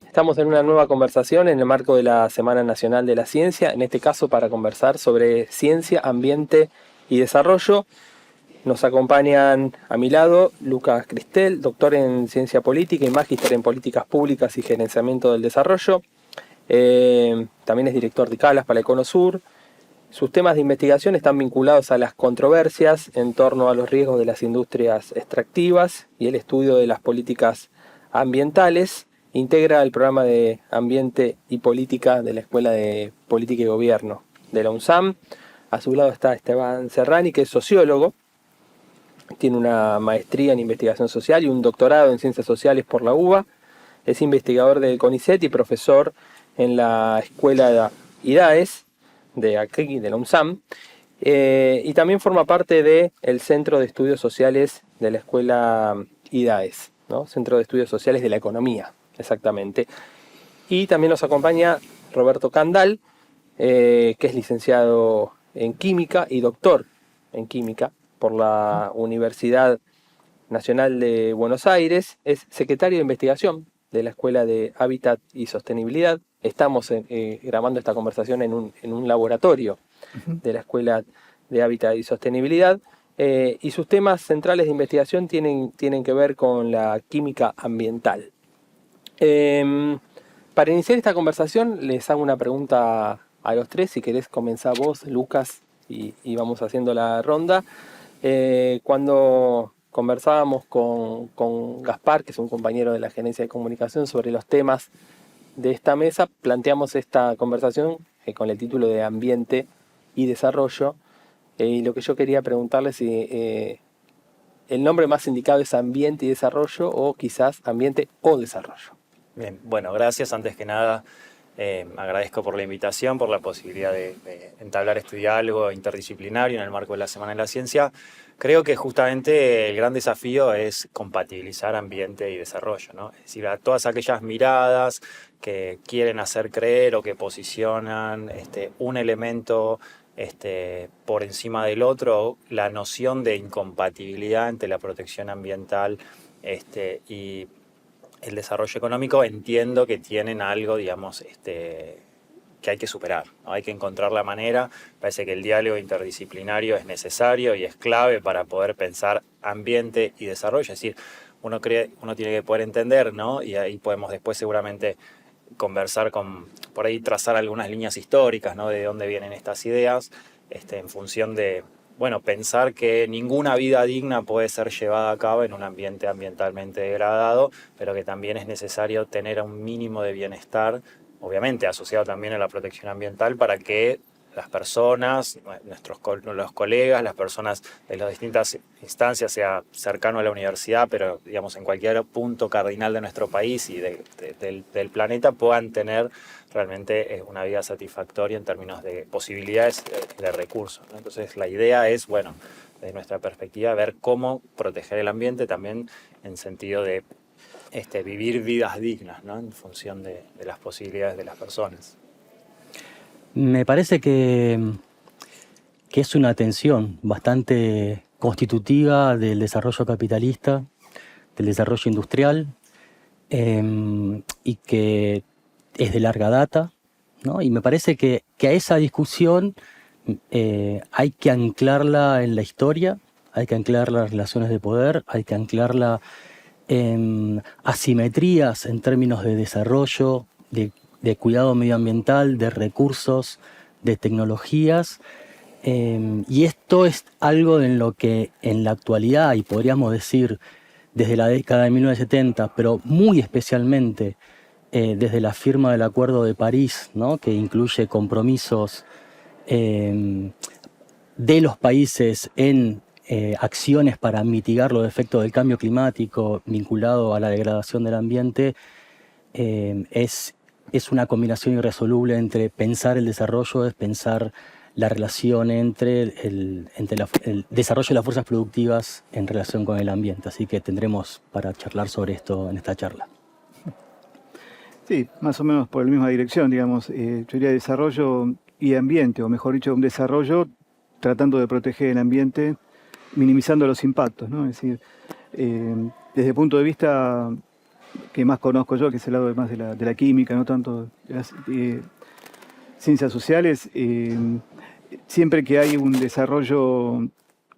Estamos en una nueva conversación en el marco de la Semana Nacional de la Ciencia, en este caso para conversar sobre ciencia, ambiente y desarrollo. Nos acompañan a mi lado Lucas Cristel, doctor en Ciencia Política y magíster en Políticas Públicas y Gerenciamiento del Desarrollo. También es director de CALAS para Econosur. Sus temas de investigación están vinculados a las controversias en torno a los riesgos de las industrias extractivas y el estudio de las políticas ambientales. Integra el programa de Ambiente y Política de la Escuela de Política y Gobierno de la UNSAM. A su lado está Esteban Serrani, que es sociólogo. Tiene una maestría en investigación social y un doctorado en ciencias sociales por la UBA. Es investigador del CONICET y profesor en la Escuela de IDAES de aquí, de la UNSAM. Y también forma parte del Centro de Estudios Sociales de la Escuela IDAES, ¿no? Centro de Estudios Sociales de la Economía, exactamente. Y también nos acompaña Roberto Candal, que es licenciado en Química y doctor en Química por la Universidad Nacional de Buenos Aires. Es secretario de investigación de la Escuela de Hábitat y Sostenibilidad. Estamos grabando esta conversación en un laboratorio de la Escuela de Hábitat y Sostenibilidad. Y sus temas centrales de investigación tienen que ver con la química ambiental. Para iniciar esta conversación les hago una pregunta a los tres. Si querés comenzar vos, Lucas, y vamos haciendo la ronda. Cuando conversábamos con Gaspar, que es un compañero de la Gerencia de Comunicación, sobre los temas de esta mesa, planteamos esta conversación con el título de Ambiente y Desarrollo. Y lo que yo quería preguntarles si el nombre más indicado es Ambiente y Desarrollo o quizás Ambiente o Desarrollo. Bien, bueno, gracias. Antes que nada, agradezco por la invitación, por la posibilidad de entablar este diálogo interdisciplinario en el marco de la Semana de la Ciencia. Creo que justamente el gran desafío es compatibilizar ambiente y desarrollo, ¿no? Es decir, a todas aquellas miradas que quieren hacer creer o que posicionan un elemento por encima del otro, la noción de incompatibilidad entre la protección ambiental y el desarrollo económico, entiendo que tienen algo, digamos, que hay que superar, ¿no? Hay que encontrar la manera. Parece que el diálogo interdisciplinario es necesario y es clave para poder pensar ambiente y desarrollo. Es decir, uno tiene que poder entender, ¿no? Y ahí podemos después seguramente conversar por ahí trazar algunas líneas históricas, ¿no? De dónde vienen estas ideas, en función de, bueno, pensar que ninguna vida digna puede ser llevada a cabo en un ambiente ambientalmente degradado, pero que también es necesario tener un mínimo de bienestar, obviamente asociado también a la protección ambiental, para que las personas, los colegas, las personas de las distintas instancias, sea cercano a la universidad, pero digamos en cualquier punto cardinal de nuestro país y del planeta, puedan tener realmente una vida satisfactoria en términos de posibilidades de recursos, ¿no? Entonces la idea es, bueno, desde nuestra perspectiva, ver cómo proteger el ambiente también en sentido de vivir vidas dignas, ¿no? En función de las posibilidades de las personas. Me parece que es una tensión bastante constitutiva del desarrollo capitalista, del desarrollo industrial, y que es de larga data, ¿no? Y me parece que a esa discusión hay que anclarla en la historia, hay que anclarla en relaciones de poder, hay que anclarla en asimetrías en términos de desarrollo, de cuidado medioambiental, de recursos, de tecnologías. Y esto es algo en lo que en la actualidad, y podríamos decir desde la década de 1970, pero muy especialmente desde la firma del Acuerdo de París, ¿no? Que incluye compromisos de los países en acciones para mitigar los efectos del cambio climático vinculado a la degradación del ambiente, es una combinación irresoluble entre pensar el desarrollo, es pensar la relación entre el desarrollo de las fuerzas productivas en relación con el ambiente. Así que tendremos para charlar sobre esto en esta charla. Sí, más o menos por la misma dirección, digamos. Yo diría desarrollo y ambiente, o mejor dicho, un desarrollo tratando de proteger el ambiente, minimizando los impactos, ¿no? Es decir, desde el punto de vista que más conozco yo, que es el lado más de la química, no tanto de las ciencias sociales, siempre que hay un desarrollo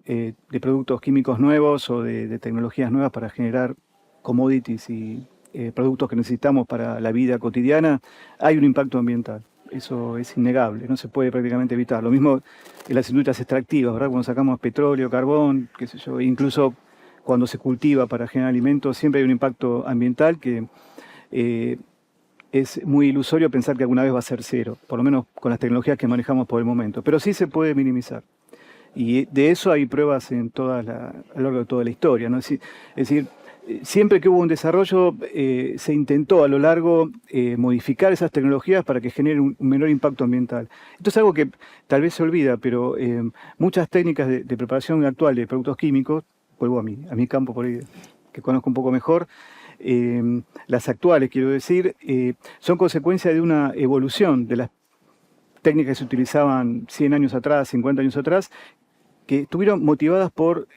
de productos químicos nuevos o de tecnologías nuevas para generar commodities y productos que necesitamos para la vida cotidiana, hay un impacto ambiental. Eso es innegable, no se puede prácticamente evitar. Lo mismo en las industrias extractivas, ¿verdad? Cuando sacamos petróleo, carbón, qué sé yo, incluso cuando se cultiva para generar alimentos, siempre hay un impacto ambiental que es muy ilusorio pensar que alguna vez va a ser cero, por lo menos con las tecnologías que manejamos por el momento, pero sí se puede minimizar. Y de eso hay pruebas a lo largo de toda la historia, ¿no? Es decir, siempre que hubo un desarrollo, se intentó a lo largo modificar esas tecnologías para que generen un menor impacto ambiental. Esto es algo que tal vez se olvida, pero muchas técnicas de preparación actual de productos químicos, vuelvo a mi campo por ahí, que conozco un poco mejor, las actuales, quiero decir, son consecuencia de una evolución de las técnicas que se utilizaban 100 años atrás, 50 años atrás, que estuvieron motivadas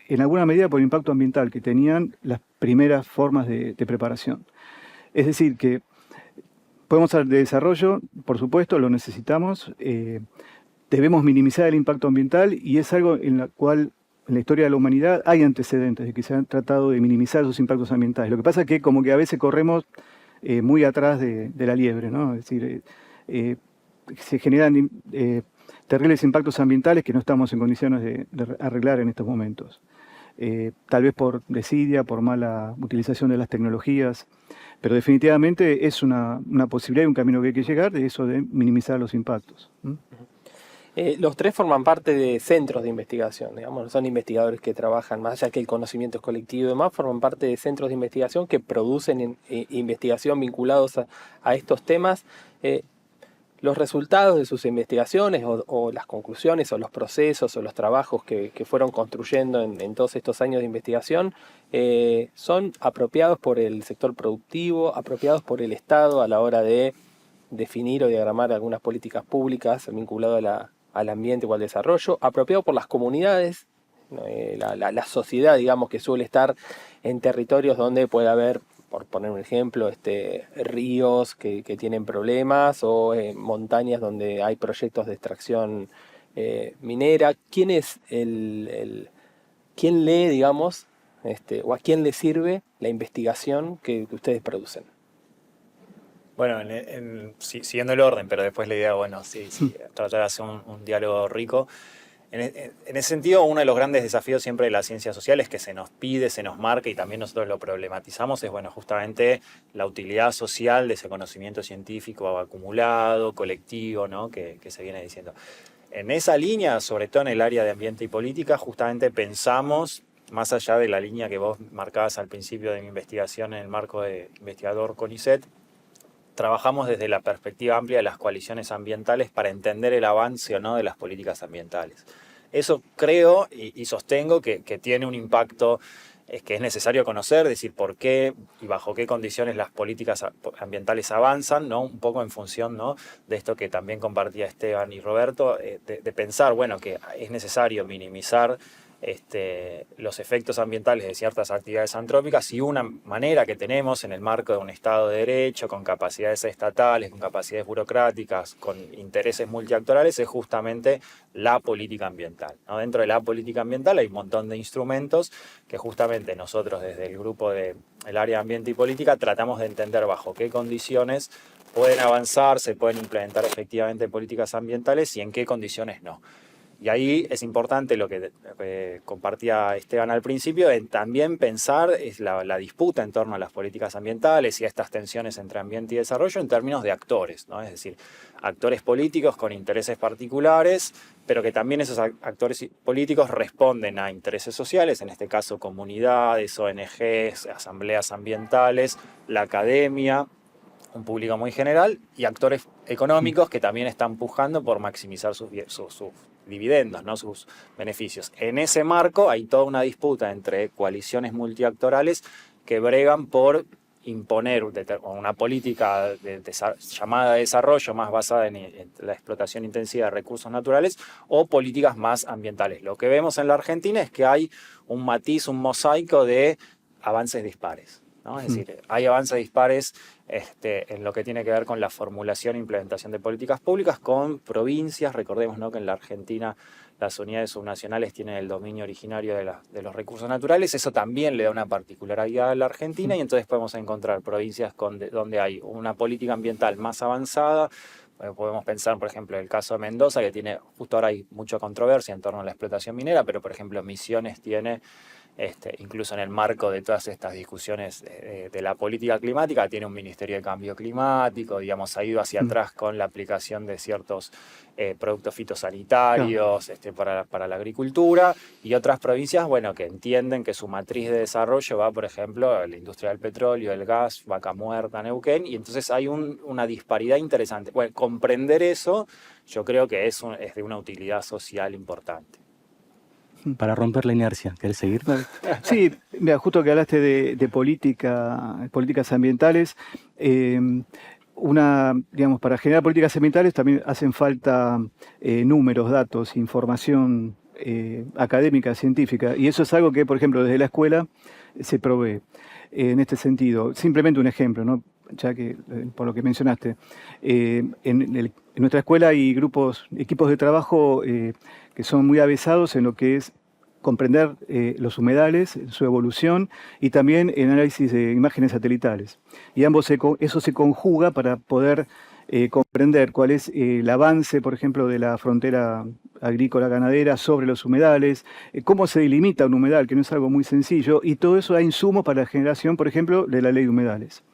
en alguna medida, por el impacto ambiental que tenían las primeras formas de preparación. Es decir, que podemos hablar de desarrollo, por supuesto, lo necesitamos, debemos minimizar el impacto ambiental y es algo en la cual en la historia de la humanidad hay antecedentes de que se han tratado de minimizar esos impactos ambientales. Lo que pasa es que como que a veces corremos muy atrás de la liebre, ¿no? Es decir, se generan terribles impactos ambientales que no estamos en condiciones de arreglar en estos momentos. Tal vez por desidia, por mala utilización de las tecnologías, pero definitivamente es una posibilidad y un camino que hay que llegar, de eso de minimizar los impactos. Los tres forman parte de centros de investigación, digamos, no son investigadores que trabajan, más allá que el conocimiento es colectivo y demás, forman parte de centros de investigación que producen investigación vinculados a estos temas. Los resultados de sus investigaciones o las conclusiones o los procesos o los trabajos que fueron construyendo en todos estos años de investigación son apropiados por el sector productivo, apropiados por el Estado a la hora de definir o diagramar algunas políticas públicas vinculadas al ambiente o al desarrollo, apropiado por las comunidades, la sociedad, digamos, que suele estar en territorios donde puede haber, por poner un ejemplo, ríos que tienen problemas o montañas donde hay proyectos de extracción minera. ¿Quién es quién lee, digamos, o a quién le sirve la investigación que ustedes producen? Bueno, siguiendo el orden, pero después la idea, bueno, sí, tratar de hacer un diálogo rico. En ese sentido, uno de los grandes desafíos siempre de las ciencias sociales que se nos pide, se nos marca y también nosotros lo problematizamos es, bueno, justamente la utilidad social de ese conocimiento científico acumulado, colectivo, ¿no? que se viene diciendo. En esa línea, sobre todo en el área de ambiente y política, justamente pensamos, más allá de la línea que vos marcabas al principio de mi investigación en el marco de investigador CONICET, trabajamos desde la perspectiva amplia de las coaliciones ambientales para entender el avance o no de las políticas ambientales. Eso creo y sostengo que tiene un impacto que es necesario conocer, decir por qué y bajo qué condiciones las políticas ambientales avanzan, ¿no? Un poco en función, ¿no? de esto que también compartía Esteban y Roberto, de pensar, bueno, que es necesario minimizar los efectos ambientales de ciertas actividades antrópicas y una manera que tenemos en el marco de un Estado de Derecho, con capacidades estatales, con capacidades burocráticas, con intereses multiactorales, es justamente la política ambiental, ¿no? Dentro de la política ambiental hay un montón de instrumentos que justamente nosotros desde el grupo del área de ambiente y política tratamos de entender bajo qué condiciones pueden avanzar, se pueden implementar efectivamente políticas ambientales y en qué condiciones no. Y ahí es importante lo que compartía Esteban al principio, en también pensar la disputa en torno a las políticas ambientales y a estas tensiones entre ambiente y desarrollo en términos de actores, ¿no? Es decir, actores políticos con intereses particulares, pero que también esos actores políticos responden a intereses sociales, en este caso comunidades, ONGs, asambleas ambientales, la academia, un público muy general, y actores económicos que también están pujando por maximizar sus dividendos, ¿no? Sus beneficios. En ese marco hay toda una disputa entre coaliciones multiactorales que bregan por imponer una política llamada de desarrollo más basada en la explotación intensiva de recursos naturales o políticas más ambientales. Lo que vemos en la Argentina es que hay un matiz, un mosaico de avances dispares. ¿no? Es decir, hay avances dispares en lo que tiene que ver con la formulación e implementación de políticas públicas con provincias. Recordemos, ¿no?, que en la Argentina las unidades subnacionales tienen el dominio originario de los recursos naturales. Eso también le da una particularidad a la Argentina y entonces podemos encontrar provincias donde hay una política ambiental más avanzada. Podemos pensar, por ejemplo, en el caso de Mendoza, que tiene, justo ahora hay mucha controversia en torno a la explotación minera, pero por ejemplo Misiones tiene, incluso en el marco de todas estas discusiones de la política climática, tiene un Ministerio de Cambio Climático, digamos, ha ido hacia atrás con la aplicación de ciertos productos fitosanitarios para la agricultura, y otras provincias, bueno, que entienden que su matriz de desarrollo va, por ejemplo, a la industria del petróleo, el gas, Vaca Muerta, Neuquén, y entonces hay una disparidad interesante. Bueno, comprender eso yo creo que es de una utilidad social importante. Para romper la inercia, ¿querés seguir? Sí, mira, justo que hablaste de políticas ambientales, digamos, para generar políticas ambientales también hacen falta números, datos, información académica, científica, y eso es algo que, por ejemplo, desde la escuela se provee en este sentido. Simplemente un ejemplo, ¿no?, ya que por lo que mencionaste, en nuestra escuela hay equipos de trabajo que son muy avesados en lo que es comprender los humedales, su evolución, y también en análisis de imágenes satelitales. Y eso se conjuga para poder comprender cuál es el avance, por ejemplo, de la frontera agrícola ganadera sobre los humedales, cómo se delimita un humedal, que no es algo muy sencillo, y todo eso da insumos para la generación, por ejemplo, de la ley de humedales.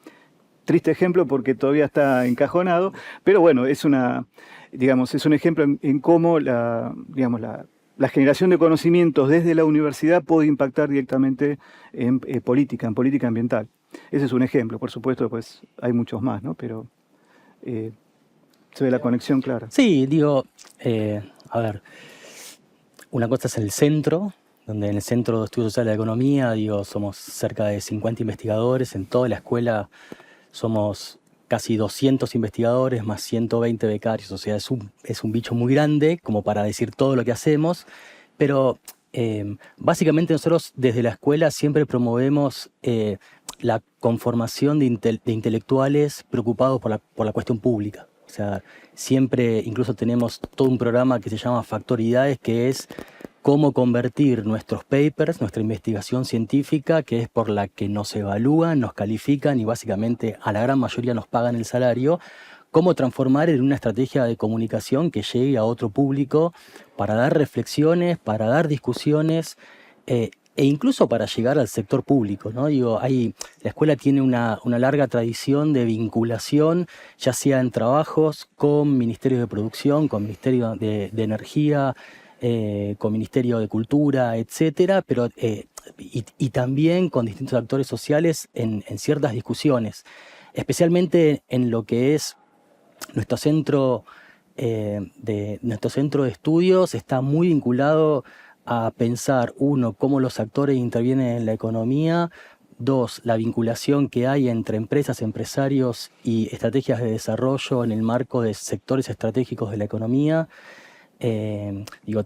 Triste ejemplo porque todavía está encajonado, pero bueno, es un ejemplo en cómo la generación de conocimientos desde la universidad puede impactar directamente en política ambiental. Ese es un ejemplo, por supuesto, pues hay muchos más, ¿no? Pero se ve la conexión clara. Sí, digo, a ver, una cosa es el centro, donde en el Centro de Estudios Sociales de la Economía, somos cerca de 50 investigadores, en toda la escuela somos casi 200 investigadores más 120 becarios, o sea, es un bicho muy grande como para decir todo lo que hacemos, pero básicamente nosotros desde la escuela siempre promovemos la conformación de intelectuales preocupados por la cuestión pública. O sea, siempre incluso tenemos todo un programa que se llama Factoridades, que es cómo convertir nuestros papers, nuestra investigación científica, que es por la que nos evalúan, nos califican y básicamente a la gran mayoría nos pagan el salario, cómo transformar en una estrategia de comunicación que llegue a otro público para dar reflexiones, para dar discusiones e incluso para llegar al sector público, ¿no? La escuela tiene una larga tradición de vinculación, ya sea en trabajos con Ministerios de Producción, con Ministerio de Energía, con Ministerio de Cultura, etcétera, pero y también con distintos actores sociales en ciertas discusiones, especialmente en lo que es nuestro centro de estudios. Está muy vinculado a pensar, uno, cómo los actores intervienen en la economía; dos, la vinculación que hay entre empresas, empresarios y estrategias de desarrollo en el marco de sectores estratégicos de la economía.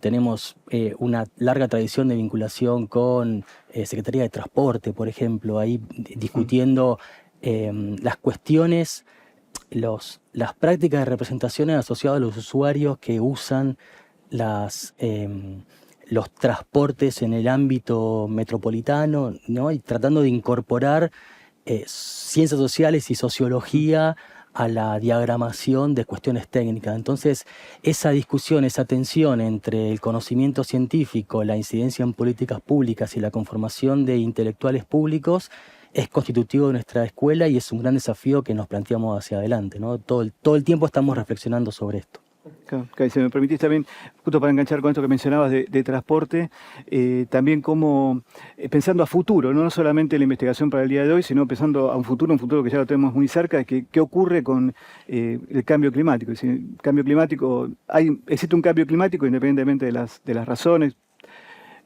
Tenemos una larga tradición de vinculación con Secretaría de Transporte, por ejemplo, ahí discutiendo las cuestiones, las prácticas de representaciones asociadas a los usuarios que usan los transportes en el ámbito metropolitano, ¿no? Y tratando de incorporar ciencias sociales y sociología a la diagramación de cuestiones técnicas. Entonces, esa discusión, esa tensión entre el conocimiento científico, la incidencia en políticas públicas y la conformación de intelectuales públicos es constitutivo de nuestra escuela y es un gran desafío que nos planteamos hacia adelante, ¿no? Todo el tiempo estamos reflexionando sobre esto. Claro, si me permitís también, justo para enganchar con esto que mencionabas de transporte, también como pensando a futuro, no solamente la investigación para el día de hoy, sino pensando a un futuro que ya lo tenemos muy cerca, ¿qué ocurre con el cambio climático? Es decir, existe un cambio climático independientemente de las razones.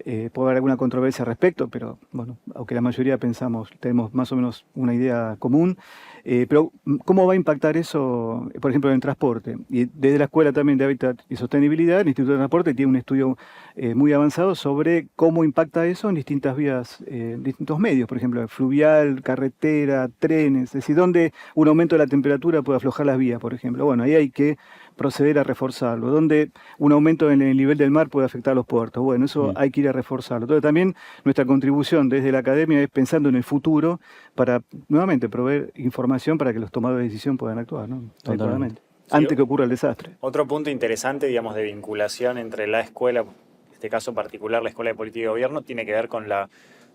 puede haber alguna controversia al respecto, pero bueno, aunque la mayoría tenemos más o menos una idea común. Pero ¿cómo va a impactar eso, por ejemplo, en el transporte? Y desde la Escuela también de Hábitat y Sostenibilidad, el Instituto de Transporte tiene un estudio muy avanzado sobre cómo impacta eso en distintas vías, distintos medios, por ejemplo, fluvial, carretera, trenes, es decir, donde un aumento de la temperatura puede aflojar las vías, por ejemplo. Bueno, ahí hay que proceder a reforzarlo. Donde un aumento en el nivel del mar puede afectar a los puertos. Bueno, eso hay que ir a reforzarlo. Entonces también nuestra contribución desde la academia es pensando en el futuro para, nuevamente, proveer información para que los tomadores de decisión puedan actuar, ¿no? Adecuadamente, antes que ocurra el desastre. Otro punto interesante, digamos, de vinculación entre la escuela, en este caso particular, la Escuela de Política y Gobierno, tiene que ver con la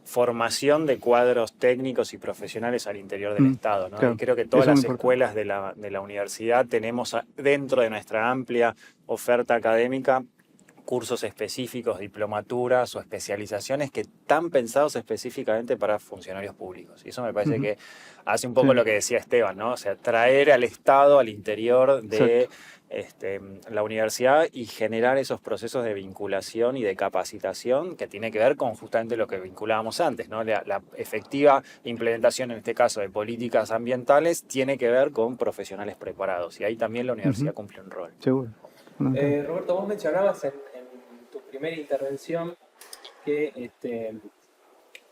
formación de cuadros técnicos y profesionales al interior del Estado, ¿no? Claro, y creo que todas eso es las muy escuelas de la universidad tenemos dentro de nuestra amplia oferta académica cursos específicos, diplomaturas o especializaciones que están pensados específicamente para funcionarios públicos. Y eso me parece que hace un poco lo que decía Esteban, ¿no? O sea, traer al Estado al interior de la universidad y generar esos procesos de vinculación y de capacitación que tiene que ver con justamente lo que vinculábamos antes, ¿no? La efectiva implementación, en este caso, de políticas ambientales tiene que ver con profesionales preparados. Y ahí también la universidad cumple un rol. Seguro. Roberto, vos mencionabas en tu primera intervención que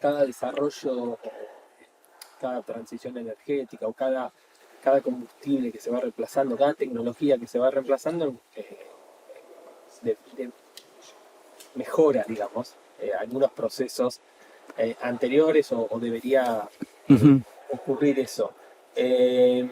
cada desarrollo, cada transición energética o cada combustible que se va reemplazando, cada tecnología que se va reemplazando, mejora, digamos, algunos procesos anteriores o debería ocurrir eso. Eso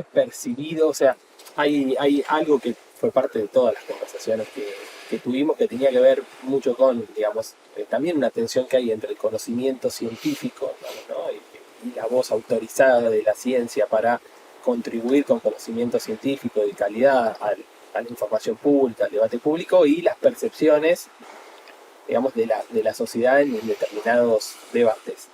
es percibido, o sea, hay algo que fue parte de todas las conversaciones que tuvimos que tenía que ver mucho con, digamos, también una tensión que hay entre el conocimiento científico, ¿no? y la voz autorizada de la ciencia para contribuir con conocimiento científico de calidad a la información pública, al debate público y las percepciones, digamos, de la sociedad en determinados debates.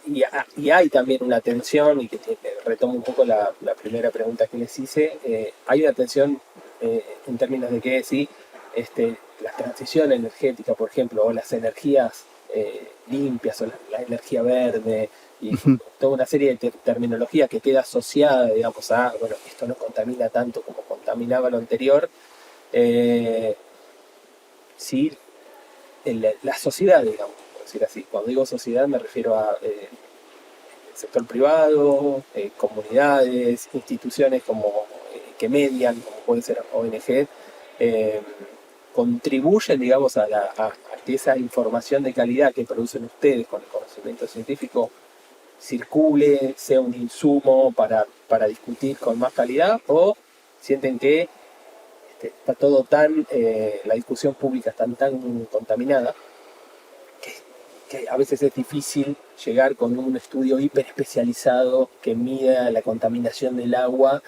Y hay también una tensión, y que retomo un poco la primera pregunta que les hice, hay una tensión en términos de que si la transición energética, por ejemplo, o las energías limpias, o la energía verde, y toda una serie de terminología que queda asociada, digamos, a, bueno, esto no contamina tanto como contaminaba lo anterior, si la sociedad, digamos, decir así. Cuando digo sociedad me refiero a sector privado, comunidades, instituciones que median, como pueden ser ONG, contribuyen, digamos, a que esa información de calidad que producen ustedes con el conocimiento científico circule, sea un insumo para discutir con más calidad, o sienten que está todo la discusión pública está tan contaminada que a veces es difícil llegar con un estudio hiper especializado que mida la contaminación del agua,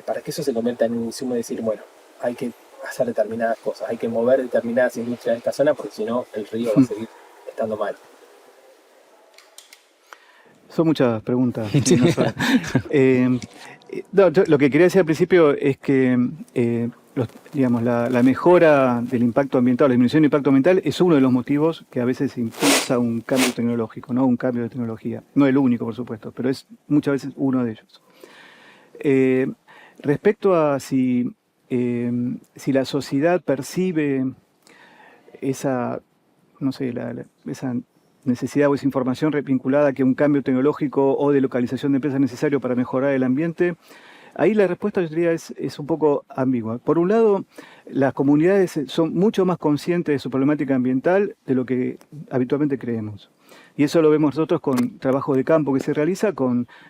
para que eso se convierta en un insumo de decir, bueno, hay que hacer determinadas cosas, hay que mover determinadas industrias de esta zona porque si no el río va a seguir estando mal. Son muchas preguntas. No, lo que quería decir al principio es que digamos, la mejora del impacto ambiental, la disminución del impacto ambiental es uno de los motivos que a veces impulsa un cambio tecnológico, ¿no? Un cambio de tecnología. No el único, por supuesto, pero es muchas veces uno de ellos. Respecto a si la sociedad percibe esa, no sé, esa necesidad o esa información vinculada a que un cambio tecnológico o de localización de empresas es necesario para mejorar el ambiente, ahí la respuesta, yo diría, es un poco ambigua. Por un lado, las comunidades son mucho más conscientes de su problemática ambiental de lo que habitualmente creemos. Y eso lo vemos nosotros con trabajo de campo que se realiza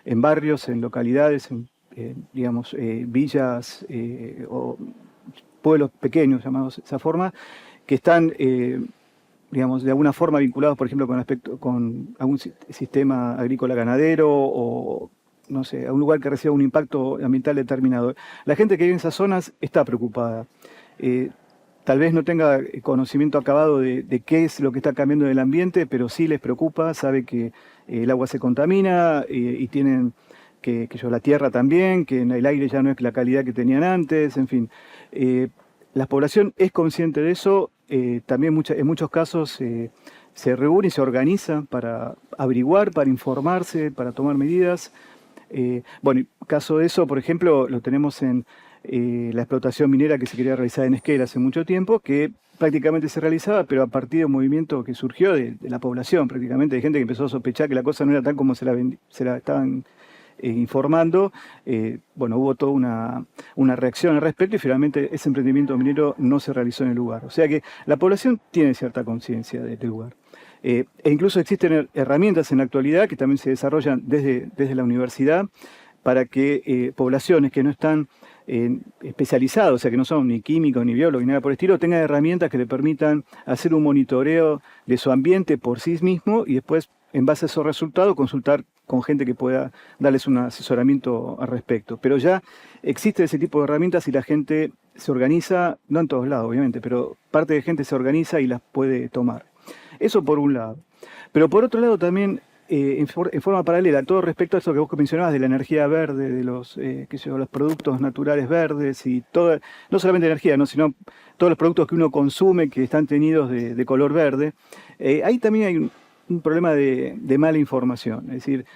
en barrios, en localidades, en villas o pueblos pequeños, llamados de esa forma, que están, digamos, de alguna forma vinculados, por ejemplo, con algún sistema agrícola ganadero o, no sé, a un lugar que reciba un impacto ambiental determinado. La gente que vive en esas zonas está preocupada. Tal vez no tenga conocimiento acabado de qué es lo que está cambiando en el ambiente, pero sí les preocupa, sabe que el agua se contamina y tienen que la tierra también, que el aire ya no es la calidad que tenían antes, en fin. la población es consciente de eso, también en muchos casos se reúne y se organiza para averiguar, para informarse, para tomar medidas. Bueno, caso de eso, por ejemplo, lo tenemos en la explotación minera que se quería realizar en Esquel hace mucho tiempo, que prácticamente se realizaba, pero a partir de un movimiento que surgió de la población, prácticamente de gente que empezó a sospechar que la cosa no era tal como se la estaban informando. Bueno, hubo toda una reacción al respecto y finalmente ese emprendimiento minero no se realizó en el lugar. O sea que la población tiene cierta conciencia de este lugar. E incluso existen herramientas en la actualidad que también se desarrollan desde la universidad para que poblaciones que no están especializadas, o sea que no son ni químicos ni biólogos ni nada por el estilo, tengan herramientas que le permitan hacer un monitoreo de su ambiente por sí mismo y después, en base a esos resultados, consultar con gente que pueda darles un asesoramiento al respecto. Pero ya existe ese tipo de herramientas y la gente se organiza, no en todos lados obviamente, pero parte de gente se organiza y las puede tomar. Eso por un lado. Pero por otro lado también, en forma paralela, todo respecto a eso que vos mencionabas de la energía verde, de los productos naturales verdes y todo, no solamente energía, ¿no? Sino todos los productos que uno consume que están teñidos de color verde, ahí también hay un problema de mala información. Es decir,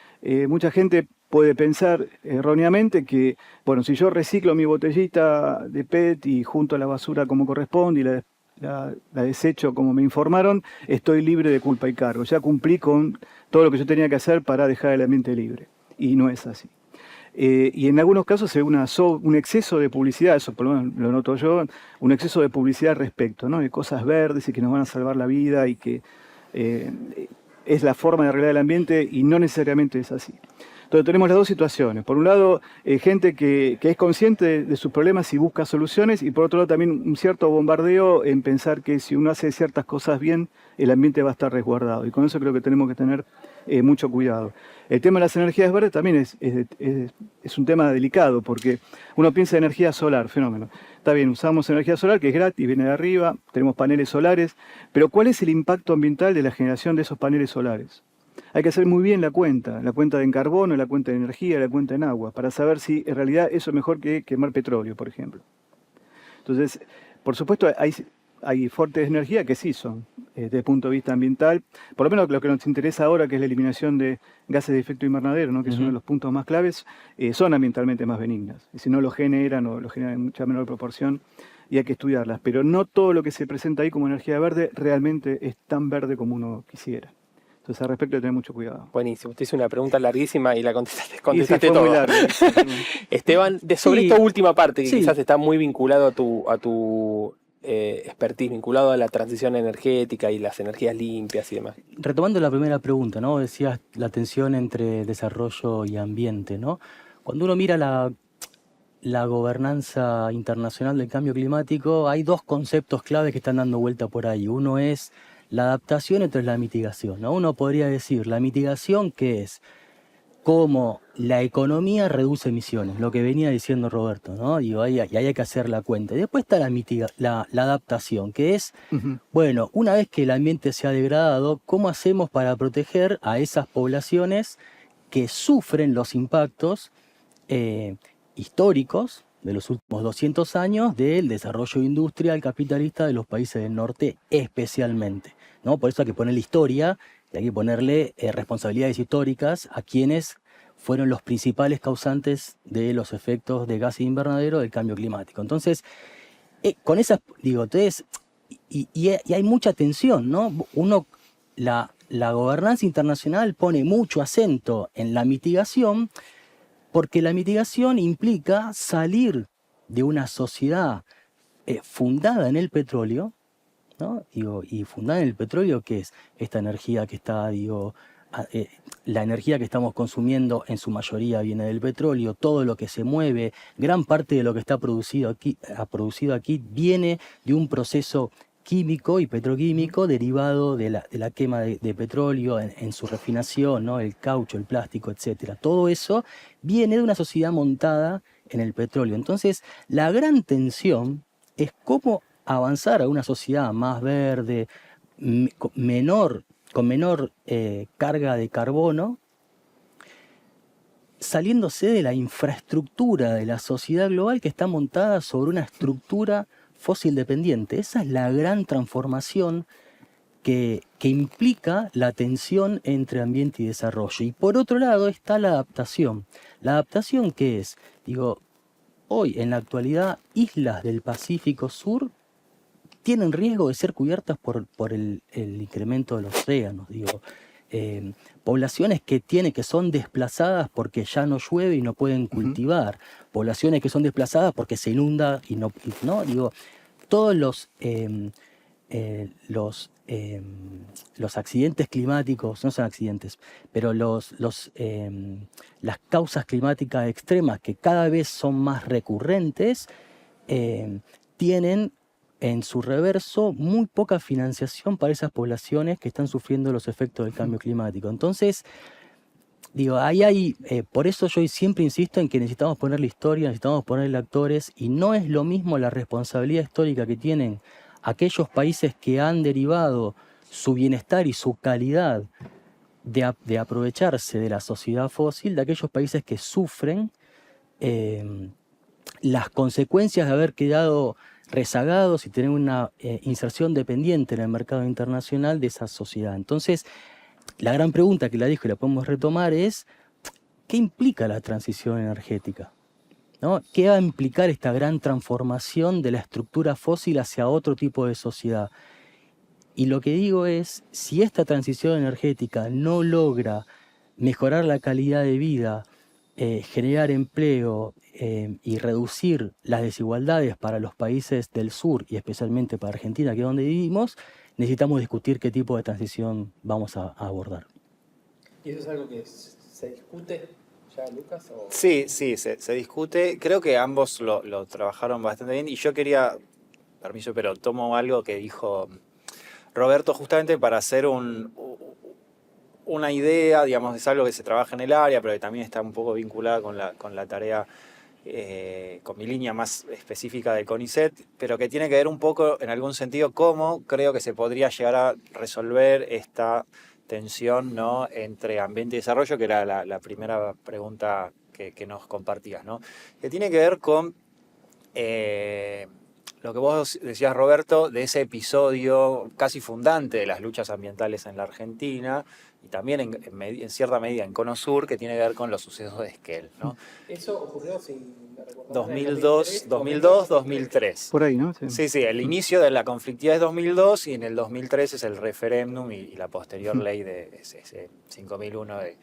mucha gente puede pensar erróneamente que, bueno, si yo reciclo mi botellita de PET y junto a la basura como corresponde y la desecho como me informaron, estoy libre de culpa y cargo. Ya cumplí con todo lo que yo tenía que hacer para dejar el ambiente libre. Y no es así. Y en algunos casos se ve un exceso de publicidad, eso por lo menos lo noto yo, un exceso de publicidad al respecto, ¿no? De cosas verdes y que nos van a salvar la vida y que es la forma de arreglar el ambiente y no necesariamente es así. Entonces tenemos las dos situaciones. Por un lado, gente que es consciente de sus problemas y busca soluciones, y por otro lado también un cierto bombardeo en pensar que si uno hace ciertas cosas bien, el ambiente va a estar resguardado. Y con eso creo que tenemos que tener mucho cuidado. El tema de las energías verdes también es un tema delicado, porque uno piensa en energía solar, fenómeno. Está bien, usamos energía solar, que es gratis, viene de arriba, tenemos paneles solares, pero ¿cuál es el impacto ambiental de la generación de esos paneles solares? Hay que hacer muy bien la cuenta en carbono, la cuenta de energía, la cuenta en agua, para saber si en realidad eso es mejor que quemar petróleo, por ejemplo. Entonces, por supuesto, hay fuentes de energía que sí son, desde el punto de vista ambiental, por lo menos lo que nos interesa ahora, que es la eliminación de gases de efecto invernadero, ¿no? Que es uno de los puntos más claves, son ambientalmente más benignas. Y si no lo generan o lo generan en mucha menor proporción, y hay que estudiarlas. Pero no todo lo que se presenta ahí como energía verde realmente es tan verde como uno quisiera. Entonces, al respecto, hay que tener mucho cuidado. Buenísimo. Usted hizo una pregunta larguísima y la contestaste Y sí, fue todo. muy largo. Esteban, sobre Sí. esta última parte, que Sí. quizás está muy vinculado a tu expertise, vinculado a la transición energética y las energías limpias y demás. Retomando la primera pregunta, ¿no? Decías la tensión entre desarrollo y ambiente, ¿no? Cuando uno mira la gobernanza internacional del cambio climático, hay dos conceptos claves que están dando vuelta por ahí. Uno es la adaptación y otro es la mitigación, ¿no? Uno podría decir la mitigación, que es cómo la economía reduce emisiones, lo que venía diciendo Roberto, ¿no? Y ahí hay que hacer la cuenta. Y después está la adaptación, que es, bueno, una vez que el ambiente se ha degradado, ¿cómo hacemos para proteger a esas poblaciones que sufren los impactos históricos de los últimos 200 años del desarrollo industrial capitalista de los países del norte especialmente, ¿no? Por eso hay que ponerle historia y hay que ponerle responsabilidades históricas a quienes fueron los principales causantes de los efectos de gases invernadero del cambio climático. Entonces, con esas, digo, entonces, y hay mucha tensión, ¿no? La gobernanza internacional pone mucho acento en la mitigación, porque la mitigación implica salir de una sociedad fundada en el petróleo, ¿no? Y fundada en el petróleo, que es esta energía que está, la energía que estamos consumiendo en su mayoría viene del petróleo, todo lo que se mueve, gran parte de lo que está producido aquí viene de un proceso químico y petroquímico derivado de la quema de petróleo en su refinación, ¿no? El caucho, el plástico, etcétera. Todo eso viene de una sociedad montada en el petróleo. Entonces, la gran tensión es cómo avanzar a una sociedad más verde, con menor carga de carbono, saliéndose de la infraestructura de la sociedad global que está montada sobre una estructura fósil dependiente. Esa es la gran transformación que implica la tensión entre ambiente y desarrollo. Y por otro lado está la adaptación. ¿La adaptación qué es? Digo, hoy en la actualidad islas del Pacífico Sur tienen riesgo de ser cubiertas por el incremento de los océanos. Digo, poblaciones que son desplazadas porque ya no llueve y no pueden cultivar, poblaciones que son desplazadas porque se inunda y no, digo, todos los accidentes climáticos, no son accidentes, pero las causas climáticas extremas que cada vez son más recurrentes, tienen en su reverso muy poca financiación para esas poblaciones que están sufriendo los efectos del cambio climático. Entonces, digo, por eso yo siempre insisto en que necesitamos ponerle historia, necesitamos ponerle actores, y no es lo mismo la responsabilidad histórica que tienen aquellos países que han derivado su bienestar y su calidad de aprovecharse de la sociedad fósil, de aquellos países que sufren las consecuencias de haber quedado rezagados y tener una inserción dependiente en el mercado internacional de esa sociedad. Entonces, la gran pregunta que la dijo y la podemos retomar es, ¿qué implica la transición energética? ¿No? ¿Qué va a implicar esta gran transformación de la estructura fósil hacia otro tipo de sociedad? Y lo que digo es, si esta transición energética no logra mejorar la calidad de vida, generar empleo y reducir las desigualdades para los países del sur y especialmente para Argentina, que es donde vivimos, necesitamos discutir qué tipo de transición vamos a abordar. ¿Y eso es algo que se discute ya, Lucas? ¿O? Sí, se discute. Creo que ambos lo trabajaron bastante bien y yo quería, permiso, pero tomo algo que dijo Roberto justamente para hacer una idea, digamos, es algo que se trabaja en el área, pero que también está un poco vinculada con la tarea, con mi línea más específica de CONICET, pero que tiene que ver un poco, en algún sentido, cómo creo que se podría llegar a resolver esta tensión, ¿no?, entre ambiente y desarrollo, que era la primera pregunta que nos compartías, ¿no? Que tiene que ver con lo que vos decías, Roberto, de ese episodio casi fundante de las luchas ambientales en la Argentina y también en cierta medida en Cono Sur, que tiene que ver con los sucesos de Esquel, ¿no? Eso ocurrió, si me recuerdo, 2002-2003. Por ahí, ¿no? Sí, el inicio de la conflictividad es 2002 y en el 2003 es el referéndum y la posterior ley de ese 5001 de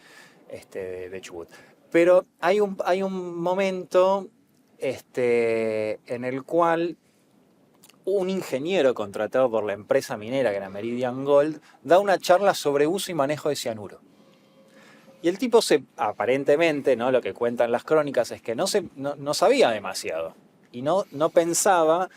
Chubut. Pero hay un momento en el cual un ingeniero contratado por la empresa minera, que era Meridian Gold, da una charla sobre uso y manejo de cianuro. Y el tipo aparentemente, ¿no?, lo que cuentan las crónicas es que no sabía demasiado. Y no pensaba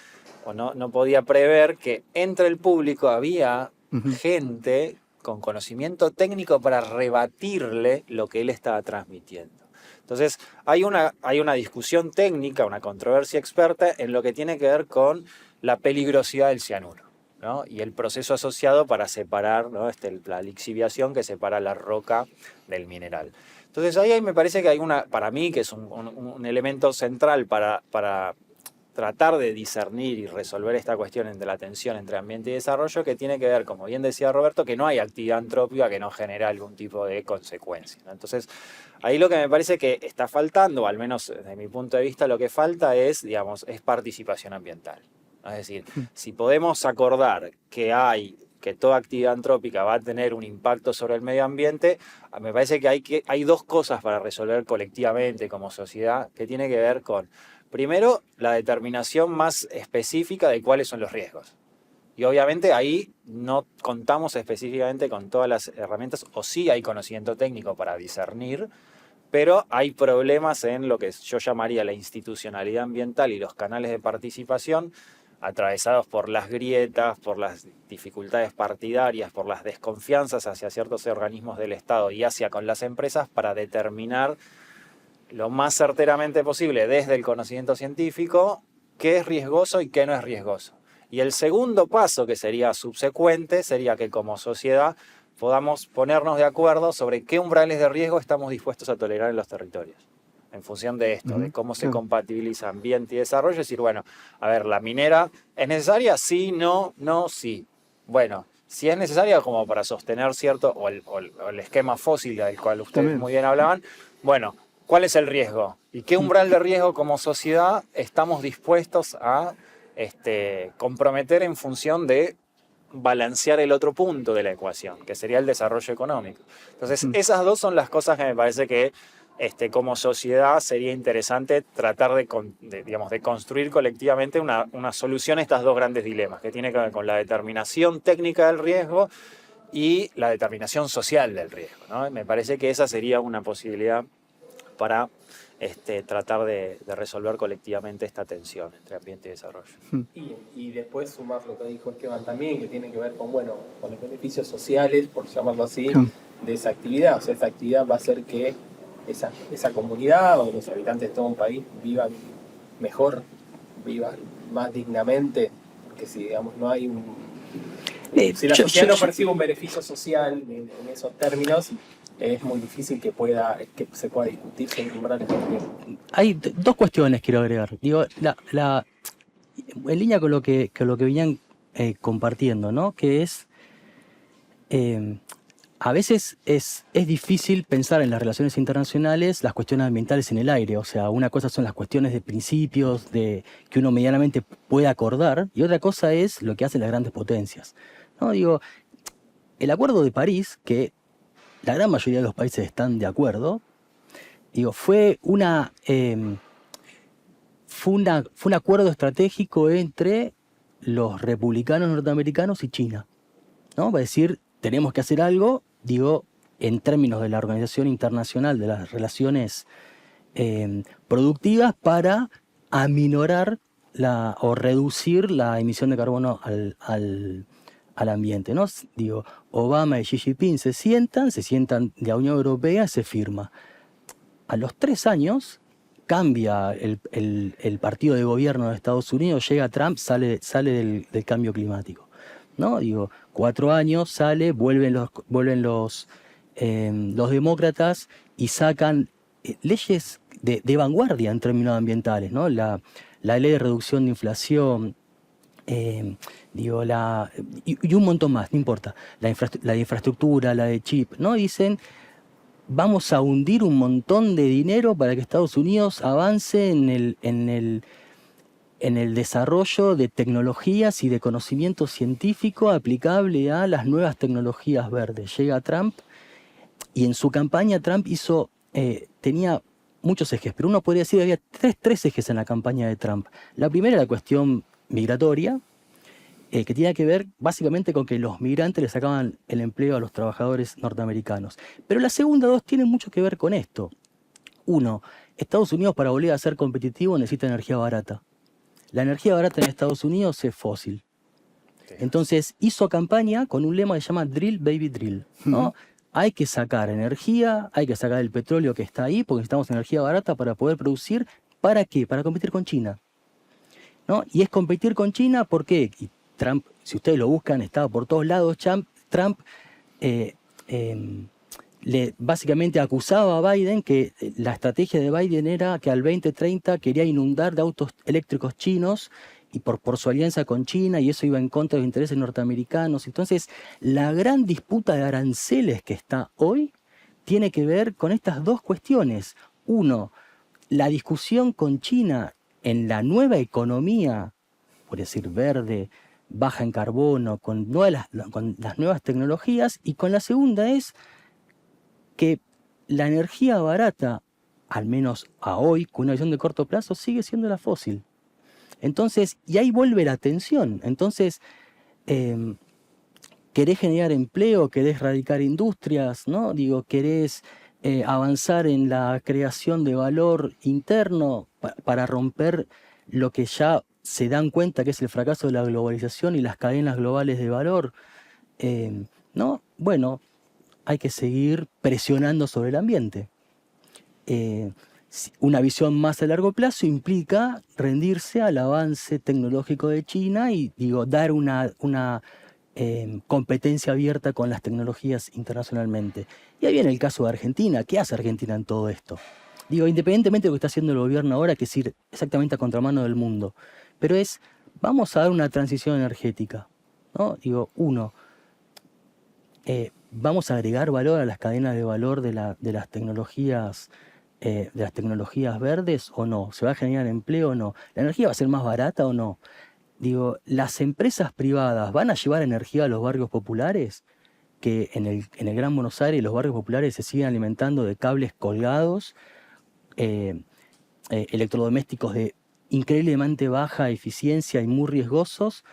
o no podía prever que entre el público había gente con conocimiento técnico para rebatirle lo que él estaba transmitiendo. Entonces, hay una discusión técnica, una controversia experta en lo que tiene que ver con la peligrosidad del cianuro, ¿no?, y el proceso asociado para separar, ¿no?, la lixiviación que separa la roca del mineral. Entonces, ahí me parece que hay para mí, que es un elemento central para tratar de discernir y resolver esta cuestión de la tensión entre ambiente y desarrollo, que tiene que ver, como bien decía Roberto, que no hay actividad antrópica que no genere algún tipo de consecuencia, ¿no? Entonces, ahí lo que me parece que está faltando, o al menos desde mi punto de vista lo que falta es participación ambiental. Es decir, si podemos acordar que toda actividad antrópica va a tener un impacto sobre el medio ambiente, me parece que hay dos cosas para resolver colectivamente como sociedad, que tiene que ver con, primero, la determinación más específica de cuáles son los riesgos. Y obviamente ahí no contamos específicamente con todas las herramientas, o sí hay conocimiento técnico para discernir, pero hay problemas en lo que yo llamaría la institucionalidad ambiental y los canales de participación, atravesados por las grietas, por las dificultades partidarias, por las desconfianzas hacia ciertos organismos del Estado y hacia con las empresas, para determinar lo más certeramente posible desde el conocimiento científico qué es riesgoso y qué no es riesgoso. Y el segundo paso, que sería subsecuente, sería que como sociedad podamos ponernos de acuerdo sobre qué umbrales de riesgo estamos dispuestos a tolerar en los territorios. en función de esto, de cómo se claro. compatibiliza ambiente y desarrollo, es decir, bueno, a ver, la minera, ¿es necesaria? Sí, no, no, sí. Bueno, si es necesaria como para sostener cierto, o el esquema fósil del cual ustedes También. muy bien hablaban, bueno, ¿cuál es el riesgo? ¿Y qué umbral de riesgo como sociedad estamos dispuestos a comprometer en función de balancear el otro punto de la ecuación, que sería el desarrollo económico? Entonces, esas dos son las cosas que me parece que como sociedad sería interesante tratar digamos, de construir colectivamente una solución a estas dos grandes dilemas, que tiene que ver con la determinación técnica del riesgo y la determinación social del riesgo, ¿no? Me parece que esa sería una posibilidad para tratar de resolver colectivamente esta tensión entre ambiente y desarrollo. Y después sumar lo que dijo Esteban también, que tiene que ver con, bueno, con los beneficios sociales, por llamarlo así, de esa actividad. O sea, esa actividad va a hacer que esa comunidad o los habitantes de todo un país vivan mejor, vivan más dignamente, porque si, digamos, no hay si la sociedad no percibe un beneficio social en esos términos, es muy difícil que se pueda discutir sobre umbrales de riesgo. Hay dos cuestiones quiero agregar. Digo, en línea con lo que venían compartiendo, ¿no? Que es a veces es difícil pensar en las relaciones internacionales las cuestiones ambientales en el aire. O sea, una cosa son las cuestiones de principios que uno medianamente puede acordar, y otra cosa es lo que hacen las grandes potencias, ¿no? Digo, el Acuerdo de París, que la gran mayoría de los países están de acuerdo, digo, fue un acuerdo estratégico entre los republicanos norteamericanos y China, ¿no? Va a decir, tenemos que hacer algo, digo, en términos de la Organización Internacional de las Relaciones Productivas, para aminorar o reducir la emisión de carbono al ambiente, ¿no? Digo, Obama y Xi Jinping se sientan de la Unión Europea, se firma. A los 3 años cambia el partido de gobierno de Estados Unidos, llega Trump, sale del cambio climático, ¿no? Digo, 4 años vuelven los demócratas y sacan leyes de vanguardia en términos ambientales, ¿no? La ley de reducción de inflación, y un montón más, no importa, la de infraestructura, la de chip, ¿no? Dicen, vamos a hundir un montón de dinero para que Estados Unidos avance en el desarrollo de tecnologías y de conocimiento científico aplicable a las nuevas tecnologías verdes. Llega Trump, y en su campaña Trump tenía muchos ejes, pero uno podría decir que había tres ejes en la campaña de Trump. La primera era la cuestión migratoria, que tenía que ver básicamente con que los migrantes le sacaban el empleo a los trabajadores norteamericanos. Pero las segundas dos tienen mucho que ver con esto. Uno, Estados Unidos, para volver a ser competitivo, necesita energía barata. La energía barata en Estados Unidos es fósil. Entonces hizo campaña con un lema que se llama Drill Baby Drill, ¿no? Hay que sacar energía, hay que sacar el petróleo que está ahí, porque necesitamos energía barata para poder producir. ¿Para qué? Para competir con China, ¿no? Y es competir con China, ¿por qué? Y Trump, si ustedes lo buscan, estaba por todos lados. Trump básicamente acusaba a Biden que la estrategia de Biden era que al 2030 quería inundar de autos eléctricos chinos, y por su alianza con China, y eso iba en contra de los intereses norteamericanos. Entonces, la gran disputa de aranceles que está hoy tiene que ver con estas dos cuestiones. Uno, la discusión con China en la nueva economía, por decir verde, baja en carbono, con las nuevas tecnologías, y con la segunda es que la energía barata, al menos a hoy, con una visión de corto plazo, sigue siendo la fósil. Entonces, y ahí vuelve la tensión. Entonces, querés generar empleo, querés radicar industrias, ¿no? Digo, querés avanzar en la creación de valor interno para romper lo que ya se dan cuenta que es el fracaso de la globalización y las cadenas globales de valor, ¿no? Bueno, hay que seguir presionando sobre el ambiente. Una visión más a largo plazo implica rendirse al avance tecnológico de China y, dar una competencia abierta con las tecnologías internacionalmente. Y ahí viene el caso de Argentina. ¿Qué hace Argentina en todo esto? Digo, independientemente de lo que está haciendo el gobierno ahora, que es ir exactamente a contramano del mundo, pero vamos a dar una transición energética, ¿no? Digo, vamos a agregar valor a las cadenas de valor de las tecnologías verdes o no, se va a generar empleo o no, la energía va a ser más barata o no. Digo, las empresas privadas van a llevar energía a los barrios populares, que en el Gran Buenos Aires los barrios populares se siguen alimentando de cables colgados, electrodomésticos de increíblemente baja eficiencia y muy riesgosos,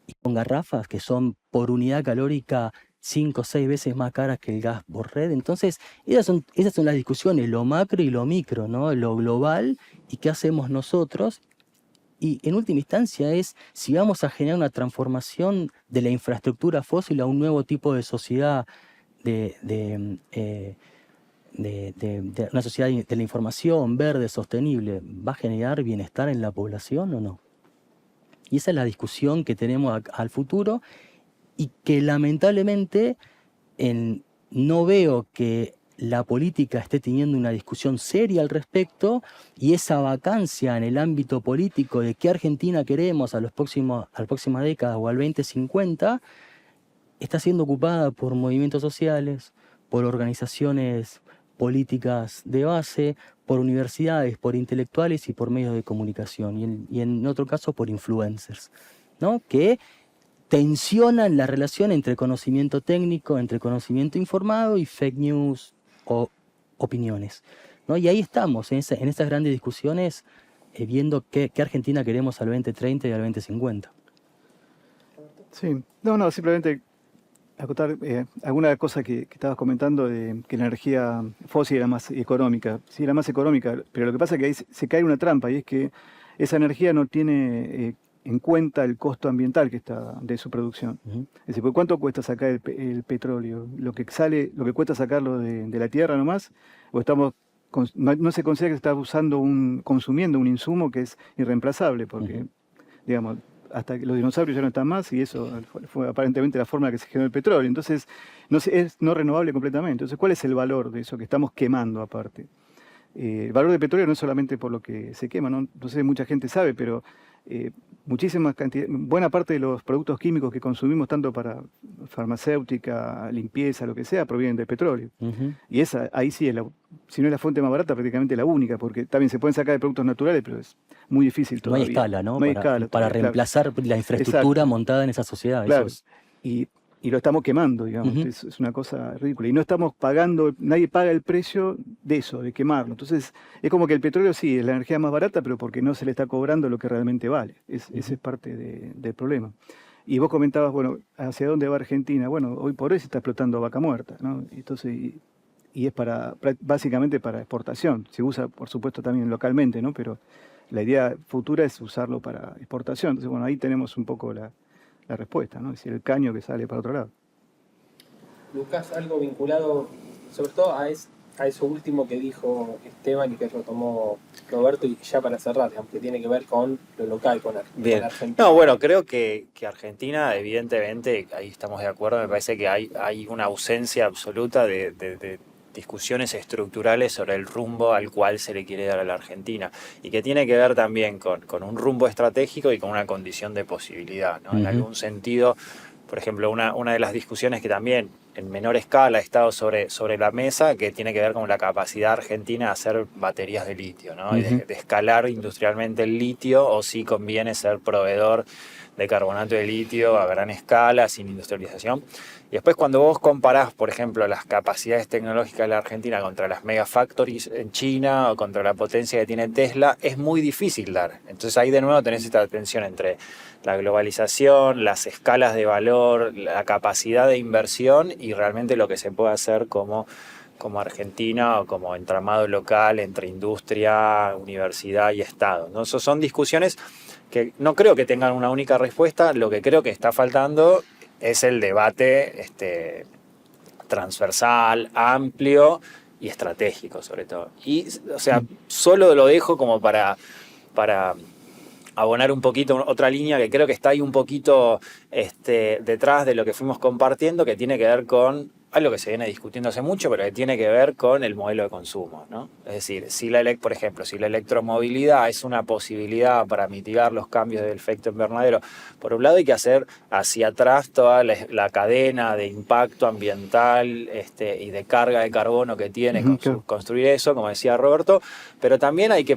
y con garrafas que son por unidad calórica 5 o 6 veces más caras que el gas por red. Entonces, esas son las discusiones, lo macro y lo micro, ¿no? Lo global y qué hacemos nosotros. Y en última instancia es si vamos a generar una transformación de la infraestructura fósil a un nuevo tipo de sociedad, de una sociedad de la información verde, sostenible, ¿va a generar bienestar en la población o no? Y esa es la discusión que tenemos al futuro y que lamentablemente no veo que la política esté teniendo una discusión seria al respecto, y esa vacancia en el ámbito político de qué Argentina queremos a la próxima década o al 2050 está siendo ocupada por movimientos sociales, por organizaciones políticas de base, por universidades, por intelectuales y por medios de comunicación, y en otro caso por influencers, ¿no? Que tensionan la relación entre conocimiento técnico, entre conocimiento informado y fake news o opiniones, ¿no? Y ahí estamos, en esas grandes discusiones, viendo qué Argentina queremos al 2030 y al 2050. Sí, no, simplemente acotar alguna cosa que estabas comentando de que la energía fósil era más económica. Sí, era más económica, pero lo que pasa es que ahí se cae una trampa, y es que esa energía no tiene en cuenta el costo ambiental que está de su producción. Uh-huh. Es decir, ¿pues ¿cuánto cuesta sacar el petróleo? Lo que cuesta sacarlo de la tierra nomás, o no se considera que se está consumiendo un insumo que es irreemplazable, porque, Uh-huh, digamos, hasta que los dinosaurios ya no están más, y eso fue aparentemente la forma en que se generó el petróleo. Entonces, es no renovable completamente. Entonces, ¿cuál es el valor de eso que estamos quemando aparte? El valor del petróleo no es solamente por lo que se quema, no sé si mucha gente sabe, pero buena parte de los productos químicos que consumimos, tanto para farmacéutica, limpieza, lo que sea, provienen del petróleo. uh-huh. Y ahí sí si no es la fuente más barata, prácticamente la única, porque también se pueden sacar de productos naturales, pero es muy difícil No hay todavía. escala, ¿no? No hay escala Para todavía, reemplazar la infraestructura Exacto. montada en esa sociedad. Claro. Eso es. Y lo estamos quemando, digamos. Uh-huh. Es una cosa ridícula. Y no estamos pagando, nadie paga el precio de eso, de quemarlo. Entonces, es como que el petróleo sí es la energía más barata, pero porque no se le está cobrando lo que realmente vale. Ese es parte del problema. Y vos comentabas, bueno, ¿hacia dónde va Argentina? Bueno, hoy por hoy se está explotando vaca muerta, ¿no? Entonces, y es básicamente para exportación. Se usa, por supuesto, también localmente, ¿no? Pero la idea futura es usarlo para exportación. Entonces, bueno, ahí tenemos un poco la respuesta, ¿no? Es decir, el caño que sale para otro lado. Lucas, algo vinculado sobre todo a eso último que dijo Esteban y que retomó Roberto, y ya para cerrar, aunque tiene que ver con lo local, con Argentina. No, bueno, creo que Argentina, evidentemente, ahí estamos de acuerdo, me parece que hay una ausencia absoluta de discusiones estructurales sobre el rumbo al cual se le quiere dar a la Argentina, y que tiene que ver también con un rumbo estratégico y con una condición de posibilidad, ¿no? Uh-huh. En algún sentido, por ejemplo, una de las discusiones que también en menor escala ha estado sobre la mesa, que tiene que ver con la capacidad argentina de hacer baterías de litio, ¿no? Uh-huh. Y de escalar industrialmente el litio, o si conviene ser proveedor de carbonato de litio a gran escala, sin industrialización. Y después, cuando vos comparás, por ejemplo, las capacidades tecnológicas de la Argentina contra las megafactories en China o contra la potencia que tiene Tesla, es muy difícil dar. Entonces ahí de nuevo tenés esta tensión entre la globalización, las escalas de valor, la capacidad de inversión y realmente lo que se puede hacer como Argentina o como entramado local entre industria, universidad y Estado, ¿no? Esas son discusiones que no creo que tengan una única respuesta. Lo que creo que está faltando es el debate transversal, amplio y estratégico, sobre todo. Y, o sea, solo lo dejo como para abonar un poquito otra línea que creo que está ahí un poquito detrás de lo que fuimos compartiendo, que tiene que ver con algo que se viene discutiendo hace mucho, pero que tiene que ver con el modelo de consumo, ¿no? Es decir, por ejemplo, si la electromovilidad es una posibilidad para mitigar los cambios del efecto invernadero, por un lado hay que hacer hacia atrás toda la cadena de impacto ambiental y de carga de carbono que tiene construir eso, como decía Roberto, pero también hay que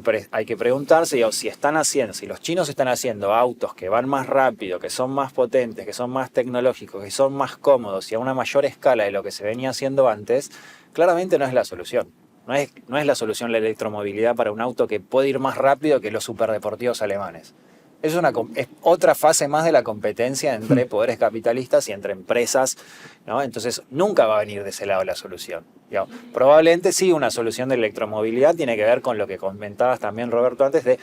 preguntarse, si los chinos están haciendo autos que van más rápido, que son más potentes, que son más tecnológicos, que son más cómodos y a una mayor escala de lo que se venía haciendo antes, claramente no es la solución. No es la solución la electromovilidad para un auto que puede ir más rápido que los superdeportivos alemanes. Es otra fase más de la competencia entre poderes capitalistas y entre empresas, ¿no? Entonces nunca va a venir de ese lado la solución. Probablemente sí, una solución de electromovilidad tiene que ver con lo que comentabas también, Roberto, antes de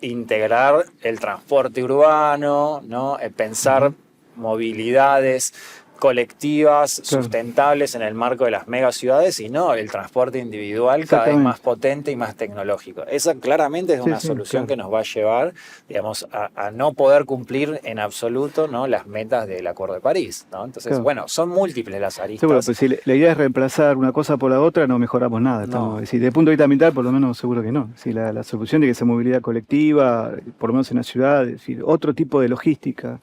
integrar el transporte urbano, ¿no? Pensar movilidades colectivas, sustentables en el marco de las megaciudades y no el transporte individual cada vez más potente y más tecnológico. Esa claramente es una solución que nos va a llevar, digamos, a no poder cumplir en absoluto, ¿no?, las metas del Acuerdo de París, ¿no? Entonces, bueno, son múltiples las aristas. Pues si la idea es reemplazar una cosa por la otra, no mejoramos nada. Es decir, desde el punto de vista ambiental, por lo menos seguro que no. Si la solución de que sea movilidad colectiva, por lo menos en la ciudad, es decir, otro tipo de logística,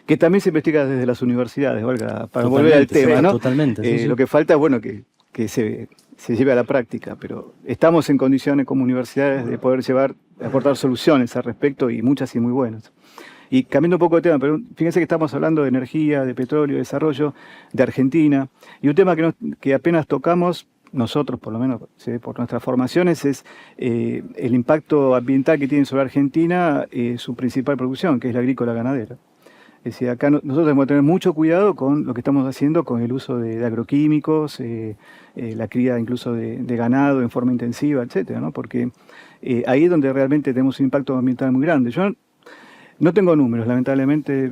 que también se investiga desde las universidades, Olga, para volver al tema, ¿no? Totalmente. Lo que falta es, bueno, que se lleve a la práctica, pero estamos en condiciones como universidades de poder aportar soluciones al respecto y muchas y muy buenas. Y cambiando un poco de tema, pero fíjense que estamos hablando de energía, de petróleo, de desarrollo, de Argentina, y un tema que apenas tocamos, nosotros por lo menos por nuestras formaciones, es el impacto ambiental que tiene sobre Argentina su principal producción, que es la agrícola ganadera. Es decir, acá nosotros tenemos que tener mucho cuidado con lo que estamos haciendo con el uso de agroquímicos, la cría incluso de ganado en forma intensiva, etcétera, ¿no? Porque ahí es donde realmente tenemos un impacto ambiental muy grande. Yo no tengo números, lamentablemente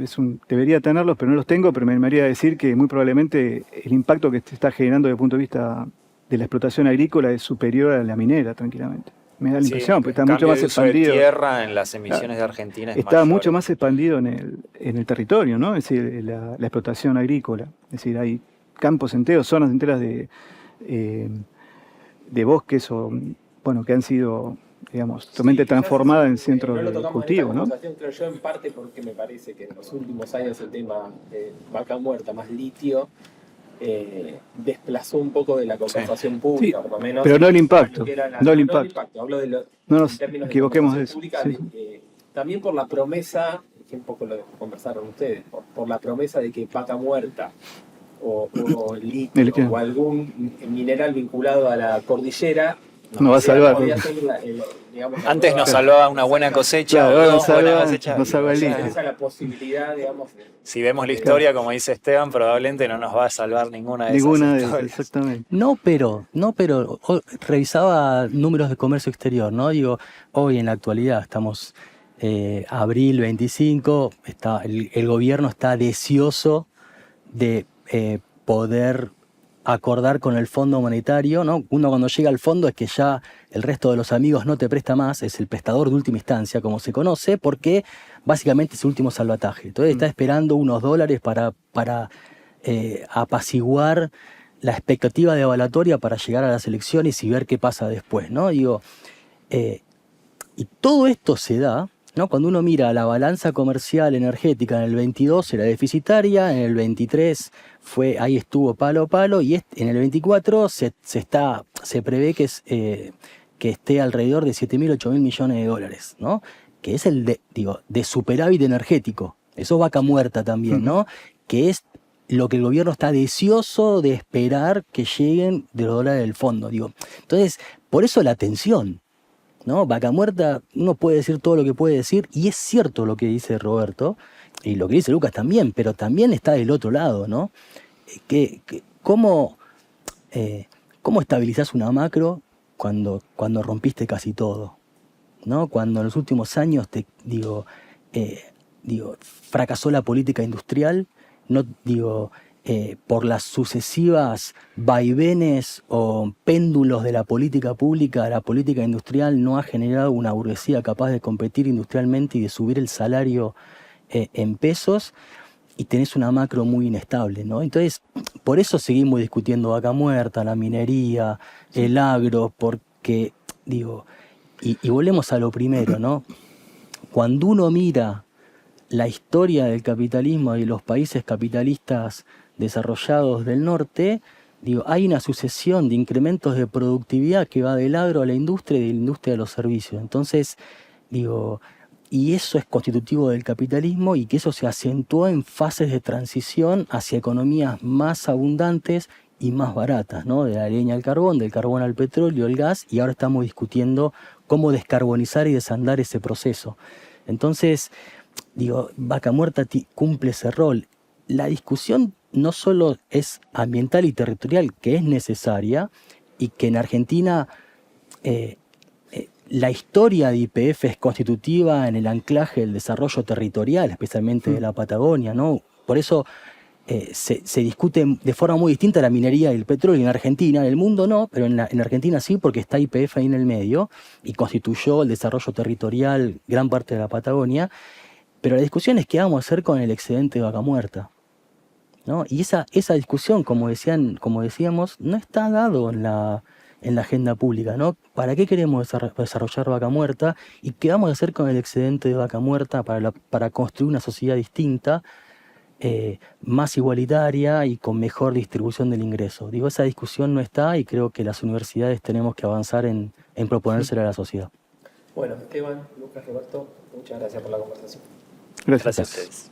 debería tenerlos, pero no los tengo, pero me animaría a decir que muy probablemente el impacto que se está generando desde el punto de vista de la explotación agrícola es superior a la minera, tranquilamente. Me da la impresión, porque está mucho más expandido. De tierra en las emisiones de Argentina está mucho más expandido en el territorio, ¿no? Es decir, la explotación agrícola. Es decir, hay campos enteros, zonas enteras de bosques que han sido, digamos, totalmente transformadas en centros de cultivo, ¿no? Creo yo, en parte porque me parece que en los últimos años el tema de vaca muerta más litio desplazó un poco de la conversación pública, por lo menos. Pero no el impacto. No el impacto. Hablo de no nos equivoquemos de eso. Pública, también por la promesa, que un poco lo conversaron ustedes, por la promesa de que vaca muerta o litio o algún mineral vinculado a la cordillera no va a salvar. Antes nos salvaba una buena cosecha, nos salva el litio. Esa la posibilidad, digamos. Si vemos la historia, como dice Esteban, probablemente no nos va a salvar ninguna de esas. Exactamente. No, pero revisaba números de comercio exterior, ¿no? Digo, hoy en la actualidad estamos abril 25, el gobierno está deseoso de poder acordar con el Fondo Monetario, ¿no? Uno cuando llega al fondo es que ya el resto de los amigos no te presta más, es el prestador de última instancia, como se conoce, porque básicamente es el último salvataje. Entonces está esperando unos dólares para apaciguar la expectativa de evaluatoria para llegar a las elecciones y ver qué pasa después, ¿no? Y todo esto se da, ¿no? Cuando uno mira la balanza comercial energética en el 22 era deficitaria, en el 23 ahí estuvo palo a palo, y en el 24 se prevé que esté alrededor de 7.000, 8.000 millones de dólares, ¿no? Que es el de superávit energético. Eso es vaca muerta también, ¿no? Que es lo que el gobierno está deseoso de esperar que lleguen de los dólares del fondo. Entonces, por eso la tensión, ¿no? Vaca muerta, uno puede decir todo lo que puede decir, y es cierto lo que dice Roberto, y lo que dice Lucas también, pero también está del otro lado, ¿no? ¿Cómo estabilizás una macro cuando rompiste casi todo, ¿no? Cuando en los últimos años fracasó la política industrial, por las sucesivas vaivenes o péndulos de la política pública, la política industrial no ha generado una burguesía capaz de competir industrialmente y de subir el salario en pesos, y tenés una macro muy inestable, ¿no? Entonces, por eso seguimos discutiendo vaca muerta, la minería, el agro, porque, digo, y volvemos a lo primero, ¿no? Cuando uno mira la historia del capitalismo y los países capitalistas desarrollados del norte, digo, hay una sucesión de incrementos de productividad que va del agro a la industria y de la industria a los servicios. Entonces, digo, y eso es constitutivo del capitalismo y que eso se acentuó en fases de transición hacia economías más abundantes y más baratas, ¿no? De la leña al carbón, del carbón al petróleo, al gas, y ahora estamos discutiendo cómo descarbonizar y desandar ese proceso. Entonces, digo, vaca muerta cumple ese rol. La discusión no solo es ambiental y territorial, que es necesaria, y que en Argentina la historia de YPF es constitutiva en el anclaje del desarrollo territorial, especialmente de la Patagonia, ¿no? Por eso se discute de forma muy distinta la minería y el petróleo en Argentina. En el mundo no, pero en Argentina sí, porque está YPF ahí en el medio y constituyó el desarrollo territorial gran parte de la Patagonia. Pero la discusión es qué vamos a hacer con el excedente de vaca muerta, ¿no? Y esa discusión, como decíamos, no está dado en la agenda pública, ¿no? ¿Para qué queremos desarrollar vaca muerta? ¿Y qué vamos a hacer con el excedente de vaca muerta para construir una sociedad distinta, más igualitaria y con mejor distribución del ingreso? Digo, esa discusión no está y creo que las universidades tenemos que avanzar en proponérsela a la sociedad. Bueno, Esteban, Lucas, Roberto, muchas gracias por la conversación. Gracias. Gracias a ustedes.